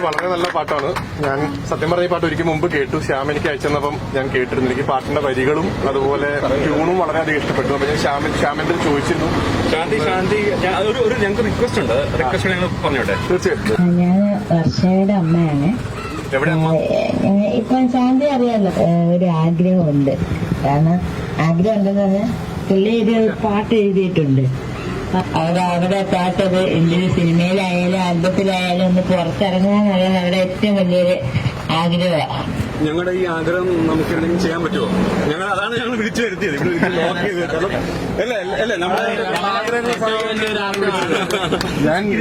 വളരെ നല്ല പാട്ടാണ്. ഞാൻ സത്യം പറഞ്ഞ ഈ പാട്ട് ഒരിക്കൽ മുമ്പ് കേട്ടു. ശ്യാം എനിക്ക് അയച്ചെന്നപ്പം ഞാൻ കേട്ടിരുന്നു. എനിക്ക് പാട്ടിന്റെ വരികളും അതുപോലെ ട്യൂണും വളരെയധികം ഇഷ്ടപ്പെട്ടു. അപ്പൊ ഞാൻ ശ്യാമിന്റെ ചോദിച്ചിരുന്നു. ശാന്തി ഞങ്ങൾക്ക് റിക്വസ്റ്റ് ഉണ്ട്. റിക്വസ്റ്റ് ഞങ്ങൾ പറഞ്ഞോട്ടെ. തീർച്ചയായിട്ടും. ഞാൻ വർഷയുടെ അമ്മയാണ്. ഇപ്പൊ ശാന്തി അറിയാലോ, ഒരു ആഗ്രഹമുണ്ട്. കാരണം ആഗ്രഹം ഉണ്ടെന്ന് പറഞ്ഞാൽ പിള്ളേര് പാട്ട് എഴുതിയിട്ടുണ്ട്. അവരുടെ പാട്ടത് എന്തൊരു സിനിമയിലായാലും ആൽബത്തിലായാലും ഒന്ന് പുറത്തിറങ്ങാന്നുള്ളത് അവരുടെ ഏറ്റവും വലിയൊരു ആഗ്രഹമാണ്. ഞങ്ങളുടെ ഈ ആഗ്രഹം നമുക്ക് എന്തെങ്കിലും ചെയ്യാൻ പറ്റുമോ? അതാണ് ഞങ്ങൾ വിളിച്ചു വരുത്തിയത്.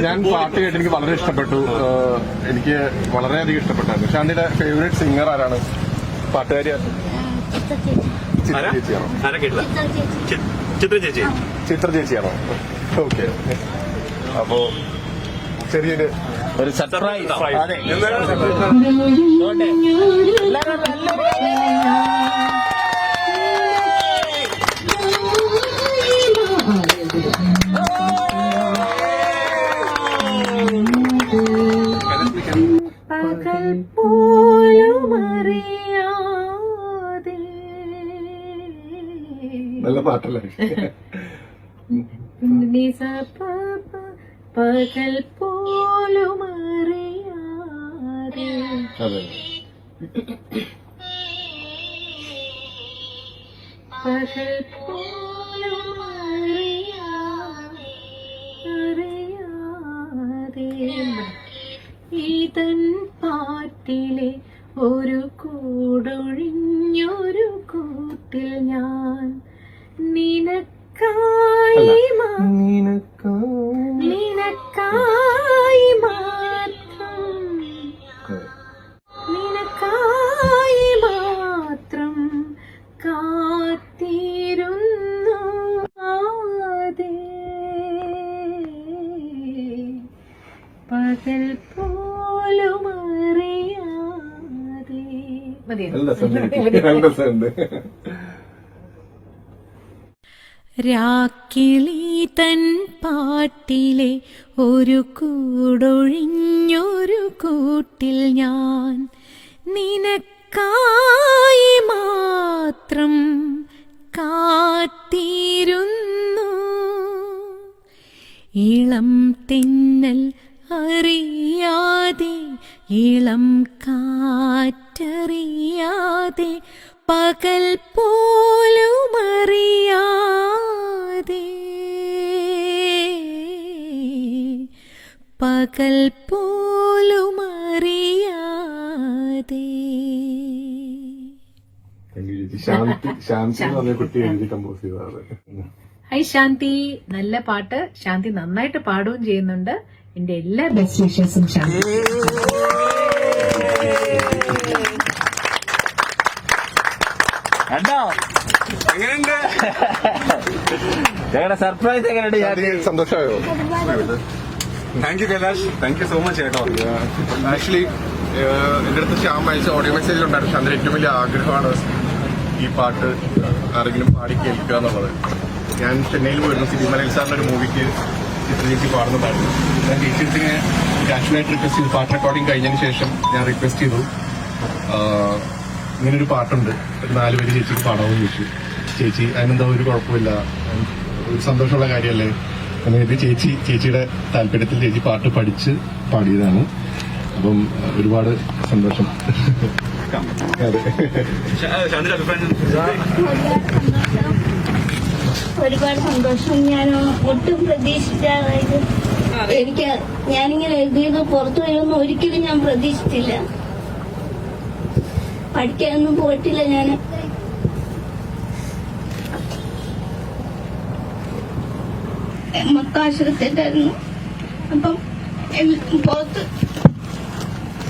ഞാൻ പാട്ട് കേട്ട് എനിക്ക് വളരെ ഇഷ്ടപ്പെട്ടു. എനിക്ക് വളരെയധികം ഇഷ്ടപ്പെട്ടായിരുന്നു. ഷാന്തിയുടെ ഫേവറേറ്റ് സിംഗർ ആരാണ്? പാട്ടുകാരി ചിത്ര ചേച്ചിയാണോ? ഓക്കെ. അപ്പോ ചെറിയൊരു സർപ്രൈസ്. പകൽ പോലും അറിയാതെ. നല്ല പാട്ടല്ലേ? പകൽ പോലും അറിയാതെ. പകൽ പോലും അറിയാതെ ഈതൻ പാട്ടിലെ ഒരു കൂടൊഴിഞ്ഞൊരു കൂട്ടിൽ ഞാൻ നിനക്കായി മാത്രം കാത്തിരുന്നു. പകൽ പോലും അറിയാതെ. രാക്കിളി തൻ പാട്ടിലെ ഒരു കൂടൊഴിഞ്ഞൊരു കൂട്ടിൽ ഞാൻ നിനക്കായി മാത്രം കാത്തിരുന്നു. ഇളം തെന്നൽ അറിയാതെ, ഇളം കാറ്ററിയാതെ, പകൽ പോലും അറിയാതെ, പകൽ പോലും അറിയാതെ. ശാന്തി എന്ന് പറഞ്ഞ കുട്ടി എഴുതി കമ്പോസ് ചെയ്തതാണ്. ഹൈ ശാന്തി, നല്ല പാട്ട്. ശാന്തി നന്നായിട്ട് പാടുകയും ചെയ്യുന്നുണ്ട്. എന്റെ എല്ലാ ബെസ്റ്റ് വിഷസും ശാന്തി. എങ്ങനെയുണ്ട് ഞങ്ങളുടെ സർപ്രൈസ്? എങ്ങനെയുണ്ട്? സന്തോഷമായോ? Thank you Kailash, thank you so much കേട്ടോ. ആക്ച്വലി എന്റെ അടുത്ത് ശ്യാം അയച്ച ഓഡിയോ മെസ്സേജ് ഉണ്ടായിരുന്നു. അതിന്റെ ഏറ്റവും വലിയ ആഗ്രഹമാണ് ഈ പാട്ട് ആരെങ്കിലും പാടി കേൾക്കുക എന്നുള്ളത്. ഞാൻ ചെന്നൈയിൽ പോയിരുന്നു. സിബി മലയിൽ സാറിന്റെ ഒരു മൂവിക്ക് ചിത്ര ചേച്ചി പാടുന്നതായിരുന്നു. ഞാൻ ചേച്ചിനെ കാഷ്വലായിട്ട് റിക്വസ്റ്റ് ചെയ്തു. പാട്ട് റെക്കോർഡിംഗ് കഴിഞ്ഞതിന് ശേഷം ഞാൻ റിക്വസ്റ്റ് ചെയ്തു, ഇങ്ങനൊരു പാട്ടുണ്ട്, ഒരു 4 പേര് ചേച്ചിക്ക് പാടാമെന്ന് ചോദിച്ചു. ചേച്ചി അതിനെന്താ ഒരു കുഴപ്പമില്ല, ഒരു സന്തോഷമുള്ള കാര്യമല്ലേ എന്ന് ചേച്ചിയുടെ താല്പര്യത്തിൽ ചേച്ചി പാട്ട് പഠിച്ച് പാടിയതാണ്. അപ്പം ഒരുപാട് സന്തോഷം. ഒരുപാട് സന്തോഷം. ഞാൻ ഒട്ടും പ്രതീക്ഷിച്ചായത് ഞാനിങ്ങനെ എഴുതിയത് പുറത്തു വരുമെന്ന് ഒരിക്കലും ഞാൻ പ്രതീക്ഷിച്ചില്ല. പഠിക്കാനൊന്നും പോയിട്ടില്ല. ഞാൻ മക്കാശ്രത്തിട്ടായിരുന്നു. അപ്പം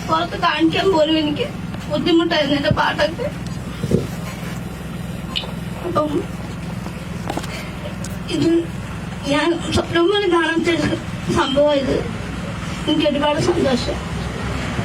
പുറത്ത് കാണിക്കാൻ പോലും എനിക്ക് ബുദ്ധിമുട്ടായിരുന്നു എന്റെ പാട്ടൊക്കെ. അപ്പം ഇത് ഞാൻ സ്വപ്നം പോലെ കാണാത്ത സംഭവം. ഇത് എനിക്ക് ഒരുപാട് സന്തോഷം.